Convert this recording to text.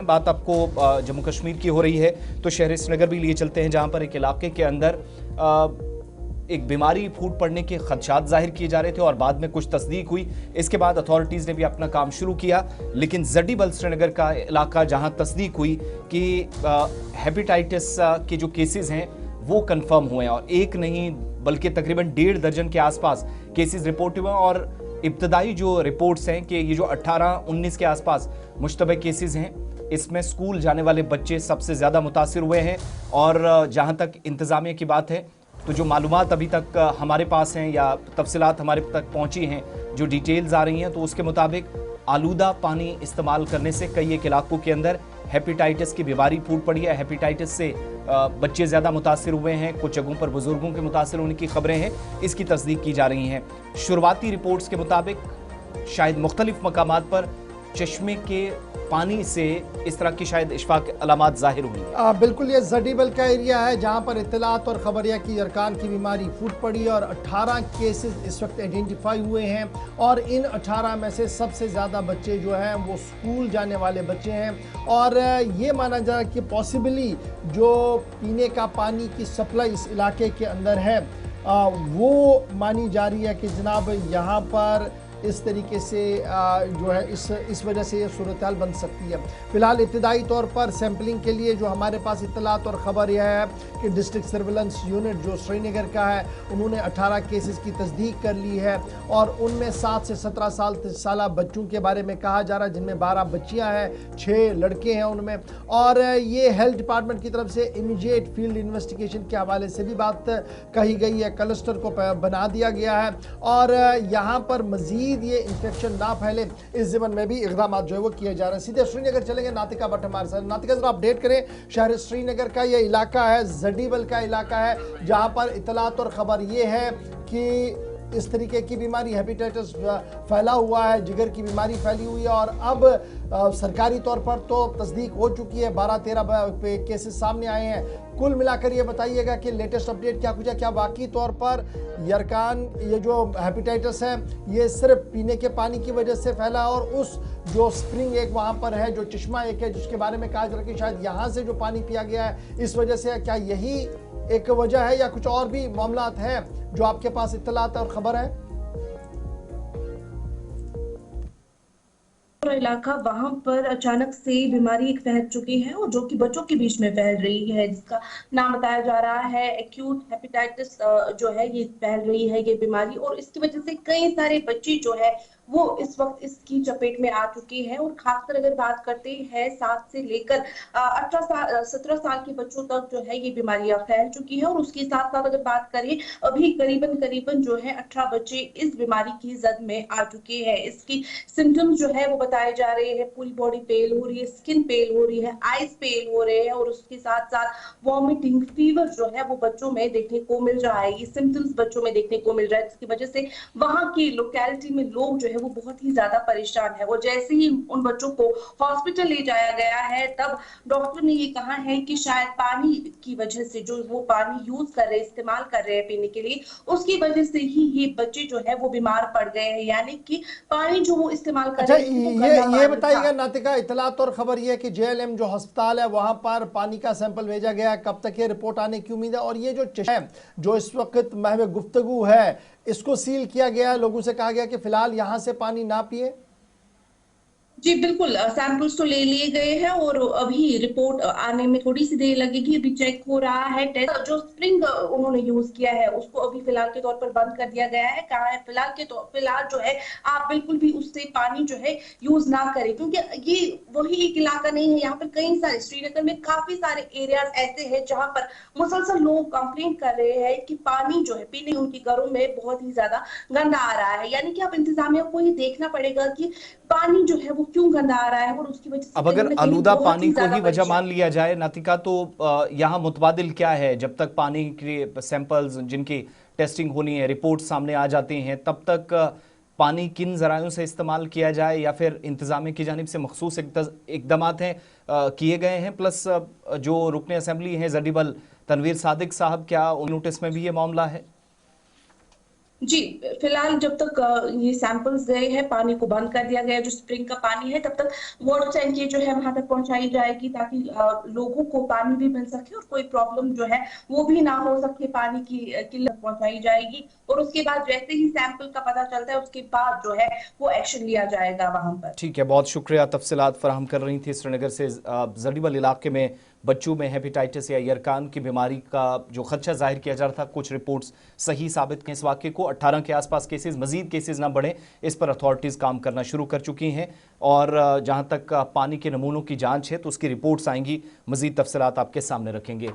बात आपको जम्मू कश्मीर की हो रही है तो शहर श्रीनगर भी लिए चलते हैं, जहां पर एक इलाके के अंदर एक बीमारी फूट पड़ने के खदशात जाहिर किए जा रहे थे और बाद में कुछ तस्दीक हुई। इसके बाद अथॉरिटीज़ ने भी अपना काम शुरू किया, लेकिन जडीबल श्रीनगर का इलाका जहां तस्दीक हुई कि हेपेटाइटिस के जो केसेस हैं वो कंफर्म हुए हैं और एक नहीं बल्कि तकरीबन 1.5 दर्जन के आसपास केसेस रिपोर्ट हुए और इब्तदाई जो रिपोर्ट्स हैं कि ये जो 18-19 के आसपास मुश्तबह केसेस हैं, इसमें स्कूल जाने वाले बच्चे सबसे ज़्यादा मुतासिर हुए हैं। और जहां तक इंतज़ामिया की बात है तो जो मालूमात अभी तक हमारे पास हैं या तफसीलात हमारे तक पहुंची हैं, जो डिटेल्स आ रही हैं, तो उसके मुताबिक आलूदा पानी इस्तेमाल करने से कई एक इलाकों के अंदर हेपेटाइटिस की बीमारी फूट पड़ी है। हेपेटाइटिस से बच्चे ज़्यादा मुतासिर हुए हैं, कुछ जगहों पर बुजुर्गों के मुतासिर होने की खबरें हैं, इसकी तस्दीक की जा रही हैं। शुरुआती रिपोर्ट्स के मुताबिक शायद मुख्तलिफ मकामात पर चश्मे के पानी से इस तरह की शायद इशफाक अलामात जाहिर हुई। बिल्कुल, ये जडीबल का एरिया है जहां पर इत्तलात और खबरिया की यरकान की बीमारी फूट पड़ी और 18 केसेस इस वक्त आइडेंटिफाई हुए हैं और इन 18 में से सबसे ज़्यादा बच्चे जो हैं वो स्कूल जाने वाले बच्चे हैं। और ये माना जा रहा है कि पॉसिबली जो पीने का पानी की सप्लाई इस इलाके के अंदर है वो मानी जा रही है कि जनाब यहाँ पर इस तरीके से जो है इस वजह से ये सूरत हाल बन सकती है। फ़िलहाल इब्तदाई तौर पर सैम्पलिंग के लिए जो हमारे पास इत्तलात और ख़बर यह है कि डिस्ट्रिक्ट सर्विलेंस यूनिट जो श्रीनगर का है उन्होंने 18 केसेस की तस्दीक कर ली है और उनमें 7 से 17 साल बच्चों के बारे में कहा जा रहा है, जिनमें 12 बच्चियाँ हैं, 6 लड़के हैं उनमें। और ये हेल्थ डिपार्टमेंट की तरफ से इमीडिएट फील्ड इन्वेस्टिगेशन के हवाले से भी बात कही गई है, क्लस्टर को बना दिया गया है और यहाँ पर मज़ीद ये इंफेक्शन ना फैले इस ज़िमन में भी इक़दाम जो है वो किए जा रहे हैं। सीधे श्रीनगर चलेंगे, नातिका भट्ट हमारे साथ। नातिका जरा अपडेट करें, शहर श्रीनगर का ये इलाका है, जडीबल का इलाका है जहां पर इत्तलात और ख़बर ये है कि इस तरीके की बीमारी हेपेटाइटिस फैला हुआ है, जिगर की बीमारी फैली हुई है और अब सरकारी तौर पर तो तस्दीक हो चुकी है, 12-13 केसेस सामने आए हैं। कुल मिलाकर ये बताइएगा कि लेटेस्ट अपडेट क्या कुछ है, क्या वाकई तौर पर यरकान ये जो हेपेटाइटिस है ये सिर्फ पीने के पानी की वजह से फैला और उस जो स्प्रिंग एक वहाँ पर है, जो चश्मा एक है जिसके बारे में कहा जा रहा है कि शायद यहाँ से जो पानी पिया गया है इस वजह से, क्या यही एक वजह है या कुछ और भी मामलात हैं जो आपके पास इत्तलात और खबर है? इलाका वहां पर अचानक से बीमारी एक फैल चुकी है और जो कि बच्चों के बीच में फैल रही है, जिसका नाम बताया जा रहा है एक्यूट हेपेटाइटिस जो है ये फैल रही है ये बीमारी और इसकी वजह से कई सारे बच्चे जो है वो इस वक्त इसकी चपेट में आ चुके हैं। और खासकर अगर बात करते हैं 7 से लेकर 17 साल के बच्चों तक जो है ये बीमारियां फैल चुकी है और उसके साथ साथ अगर बात करें अभी करीबन जो है 18 बच्चे इस बीमारी की जद में आ चुके हैं। इसकी सिम्टम्स जो है वो बताए जा रहे हैं, पूरी बॉडी पेल हो रही है, स्किन पेल हो रही है, आईज पेल हो रहे हैं और उसके साथ साथ वॉमिटिंग, फीवर जो है वो बच्चों में देखने को मिल रहा है। ये सिम्टम्स बच्चों में देखने को मिल रहा है, जिसकी वजह से वहां की लोकेलिटी में लोग जो है वो बहुत ही ज्यादा परेशान है। और जैसे ही उन बच्चों को हॉस्पिटल ले जाया गया है तब डॉक्टर ने ये कहा है कि शायद पानी की वजह से, जो वो पानी यूज कर रहे हैं, इस्तेमाल कर रहे हैं पीने के लिए, उसकी वजह से ही ये बच्चे जो है वो बीमार पड़ गए हैं। यानी कि पानी जो वो इस्तेमाल कर रहे हैं। ये बताइएगा नातिका, इत्तलात और खबर ये है कि JLM जो अस्पताल है वहां पर पानी का सैंपल भेजा गया है, कब तक ये रिपोर्ट आने की उम्मीद है? और ये जो चश्मा जो इस वक्त महव गुफ्तगू है इसको सील किया गया है, लोगों से कहा गया कि फिलहाल यहां से पानी ना पिए? जी बिल्कुल, सैंपल्स तो ले लिए गए हैं और अभी रिपोर्ट आने में थोड़ी सी देर लगेगी। अभी चेक हो रहा है, टेस्ट जो स्प्रिंग उन्होंने यूज किया है उसको अभी फिलहाल के तौर पर बंद कर दिया गया है। कहा है फिलहाल जो है आप बिल्कुल भी उससे पानी जो है यूज ना करें, क्योंकि ये वही एक इलाका नहीं है। यहाँ पर कई सारे, श्रीनगर में काफी सारे एरियाज ऐसे हैं जहां पर मुसलसल लोग कंप्लेन कर रहे हैं कि पानी जो है पीने उनके घरों में बहुत ही ज्यादा गंदा आ रहा है। यानी कि अब इंतजामिया को ये देखना पड़ेगा कि पानी जो है वो क्यों गंदा आ रहा है और उसकी वजह से अब अगर आलूदा पानी को ही वजह मान लिया जाए नातिका, तो यहाँ मुतबादिल क्या है? जब तक पानी के सैंपल्स जिनकी टेस्टिंग होनी है, रिपोर्ट सामने आ जाती हैं, तब तक पानी किन ज़रायों से इस्तेमाल किया जाए या फिर इंतज़ामिया की जानिब से मखसूस इक़दामात हैं किए गए हैं? प्लस जो रुकने असेंबली हैं जडीबल तनवीर सादिक साहब, क्या उन नोटिस में भी ये मामला है? जी, फिलहाल जब तक ये सैंपल्स गए हैं, पानी को बंद कर दिया गया है, जो स्प्रिंग का पानी है, तब तक वाटर टैंकी जो है वहाँ तक पहुँचाई जाएगी, ताकि लोगों को पानी भी मिल सके और कोई प्रॉब्लम जो है वो भी ना हो सके, पानी की किल्लत पहुँचाई जाएगी। और उसके बाद जैसे ही सैंपल का पता चलता है, उसके बाद जो है वो एक्शन लिया जाएगा वहाँ पर। ठीक है, बहुत शुक्रिया, तफसीलात फराहम कर रही थी। श्रीनगर से जरीबल इलाके में बच्चों में हेपेटाइटिस या यरकान की बीमारी का जो खदशा जाहिर किया जा रहा था, कुछ रिपोर्ट्स सही साबित की इस वाक़े को। 18 के आसपास केसेस, मजीद केसेस ना बढ़ें, इस पर अथॉरिटीज़ काम करना शुरू कर चुकी हैं। और जहाँ तक पानी के नमूनों की जाँच है तो उसकी रिपोर्ट्स आएंगी, मजीद तफसीलात आपके सामने रखेंगे।